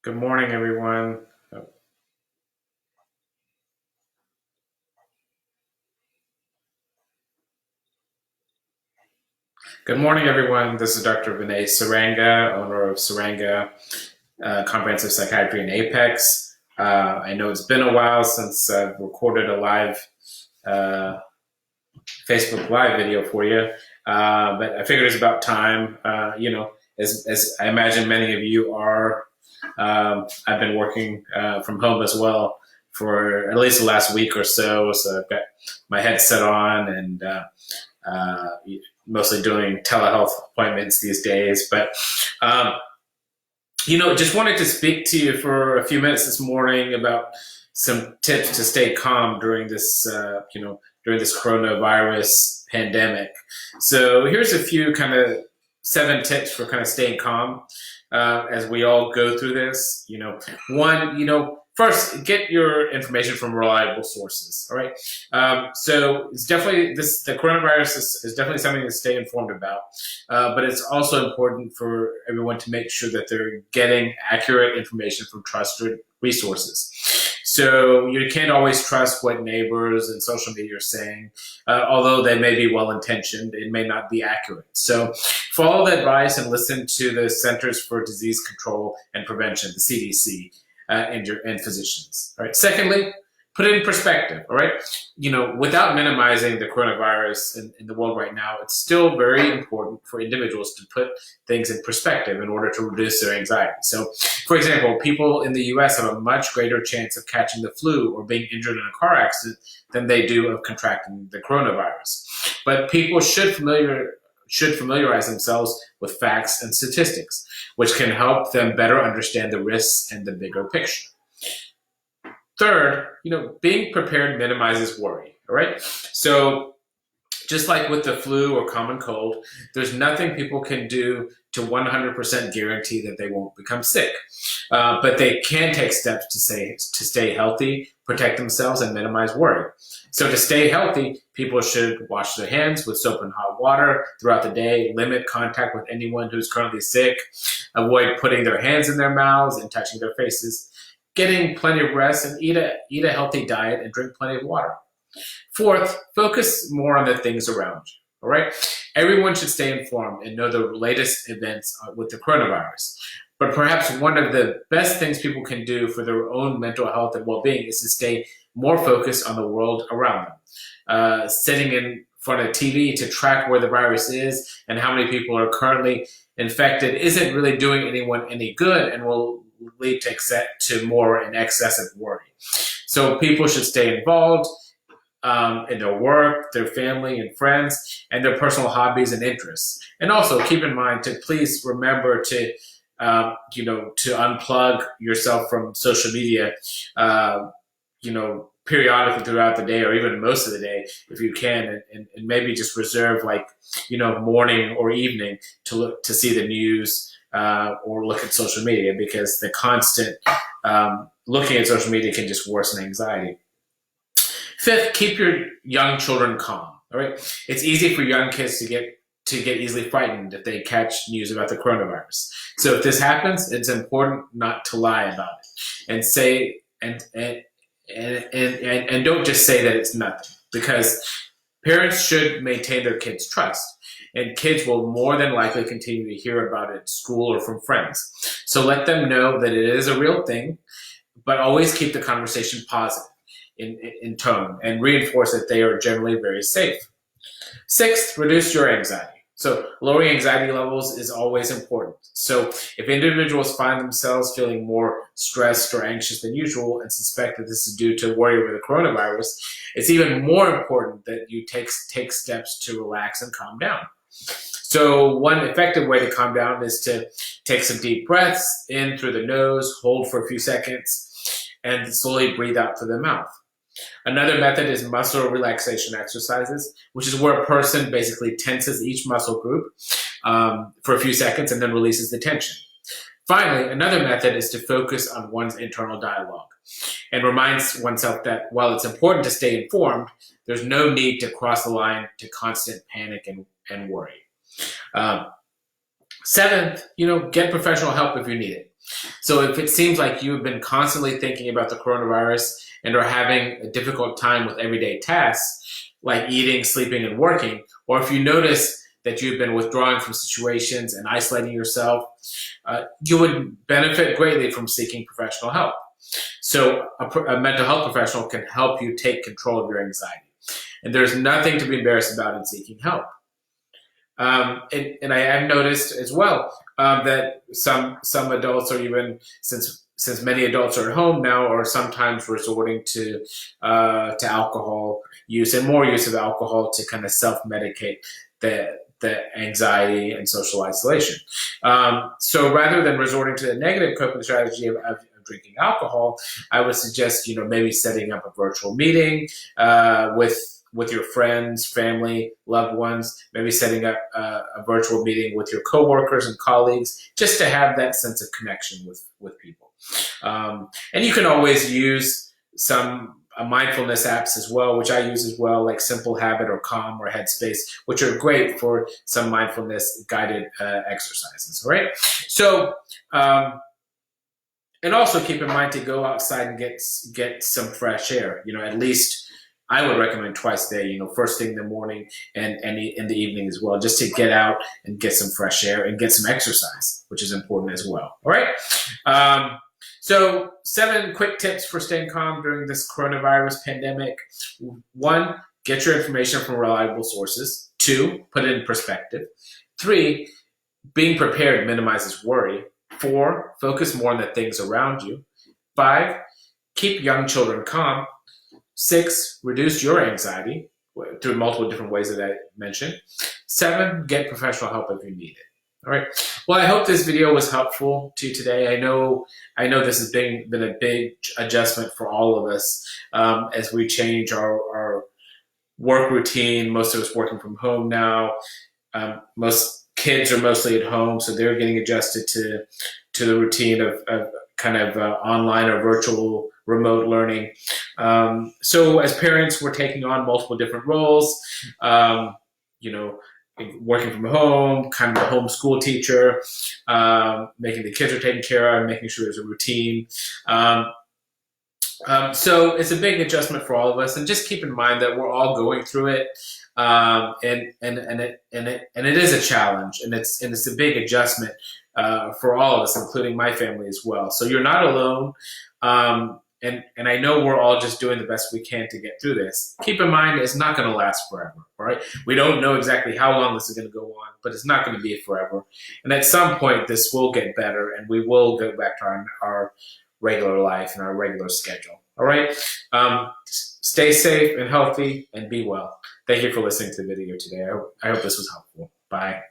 Good morning, everyone. Good morning, everyone. This is Dr. Vinay Saranga, owner of Saranga Comprehensive Psychiatry in Apex. I know it's been a while since I've recorded a live uh, Facebook Live video for you, but I figured it's about time. As I imagine many of you are, I've been working from home as well for at least the last week or so. So I've got my headset on and uh, mostly doing telehealth appointments these days. But um, just wanted to speak to you for a few minutes this morning about some tips to stay calm during this coronavirus pandemic. So here's a few kind of 7 tips for kind of staying calm as we all go through this. One, first, get your information from reliable sources. All right. So it's definitely the coronavirus is definitely something to stay informed about. But it's also important for everyone to make sure that they're getting accurate information from trusted resources. So you can't always trust what neighbors and social media are saying, although they may be well-intentioned, it may not be accurate. So follow the advice and listen to the Centers for Disease Control and Prevention, the CDC, and physicians. All right. Secondly, put it in perspective. All right. Without minimizing the coronavirus in the world right now, it's still very important for individuals to put things in perspective in order to reduce their anxiety. So, for example, people in the U.S. have a much greater chance of catching the flu or being injured in a car accident than they do of contracting the coronavirus. But people should familiarize themselves with facts and statistics, which can help them better understand the risks and the bigger picture. Third, being prepared minimizes worry. All right. So just like with the flu or common cold, there's nothing people can do to 100% guarantee that they won't become sick. But they can take steps to stay healthy, protect themselves, and minimize worry. So to stay healthy, people should wash their hands with soap and hot water throughout the day, limit contact with anyone who's currently sick, avoid putting their hands in their mouths and touching their faces, getting plenty of rest, and eat a healthy diet and drink plenty of water. Fourth, focus more on the things around you. All right. Everyone should stay informed and know the latest events with the coronavirus. But perhaps one of the best things people can do for their own mental health and well-being is to stay more focused on the world around them. Sitting in front of TV to track where the virus is and how many people are currently infected isn't really doing anyone any good and will lead to more and excessive worry. So people should stay involved in their work, their family and friends, and their personal hobbies and interests. And also keep in mind to please remember to unplug yourself from social media, periodically throughout the day or even most of the day if you can, and maybe just reserve morning or evening to see the news or look at social media, because the constant looking at social media can just worsen anxiety. Fifth, keep your young children calm. All right, it's easy for young kids to get easily frightened if they catch news about the coronavirus. So if this happens, it's important not to lie about it and say and don't just say that it's nothing, because parents should maintain their kids' trust, and kids will more than likely continue to hear about it at school or from friends. So let them know that it is a real thing, but always keep the conversation positive in tone and reinforce that they are generally very safe. Sixth, reduce your anxiety. So lowering anxiety levels is always important. So if individuals find themselves feeling more stressed or anxious than usual and suspect that this is due to worry over the coronavirus, it's even more important that you take steps to relax and calm down. So one effective way to calm down is to take some deep breaths in through the nose, hold for a few seconds, and slowly breathe out through the mouth. Another method is muscle relaxation exercises, which is where a person basically tenses each muscle group for a few seconds and then releases the tension. Finally, another method is to focus on one's internal dialogue and reminds oneself that while it's important to stay informed, there's no need to cross the line to constant panic and worry. Um, Seventh, get professional help if you need it. So if it seems like you've been constantly thinking about the coronavirus and are having a difficult time with everyday tasks like eating, sleeping, and working, or if you notice that you've been withdrawing from situations and isolating yourself, you would benefit greatly from seeking professional help. So a mental health professional can help you take control of your anxiety. And there's nothing to be embarrassed about in seeking help. And I have noticed as well that some adults, or even since many adults are at home now, are sometimes resorting to alcohol use and more use of alcohol to kind of self-medicate the anxiety and social isolation. So rather than resorting to the negative coping strategy of drinking alcohol, I would suggest maybe setting up a virtual meeting with your friends, family, loved ones, maybe setting up a virtual meeting with your coworkers and colleagues, just to have that sense of connection with people. And you can always use some mindfulness apps as well, which I use as well, like Simple Habit or Calm or Headspace, which are great for some mindfulness guided exercises, right? So, and also keep in mind to go outside and get some fresh air, at least I would recommend twice a day, first thing in the morning and in the evening as well, just to get out and get some fresh air and get some exercise, which is important as well. All right. So 7 quick tips for staying calm during this coronavirus pandemic. 1, get your information from reliable sources. 2, put it in perspective. 3, being prepared minimizes worry. 4, focus more on the things around you. 5, keep young children calm. 6, reduce your anxiety through multiple different ways that I mentioned. 7, get professional help if you need it. All right. Well, I hope this video was helpful to you today. I know this has been a big adjustment for all of us as we change our work routine. Most of us working from home now. Most kids are mostly at home, so they're getting adjusted to the routine of kind of online or virtual remote learning. So as parents, we're taking on multiple different roles, working from home, kind of a homeschool teacher, making the kids are taken care of, making sure there's a routine. So it's a big adjustment for all of us, and just keep in mind that we're all going through it. And it is a challenge, and it's a big adjustment for all of us, including my family as well. So you're not alone. And I know we're all just doing the best we can to get through this. Keep in mind, it's not going to last forever, all right? We don't know exactly how long this is going to go on, but it's not going to be forever. And at some point, this will get better, and we will go back to our regular life and our regular schedule, all right? Stay safe and healthy, and be well. Thank you for listening to the video today. I hope this was helpful. Bye.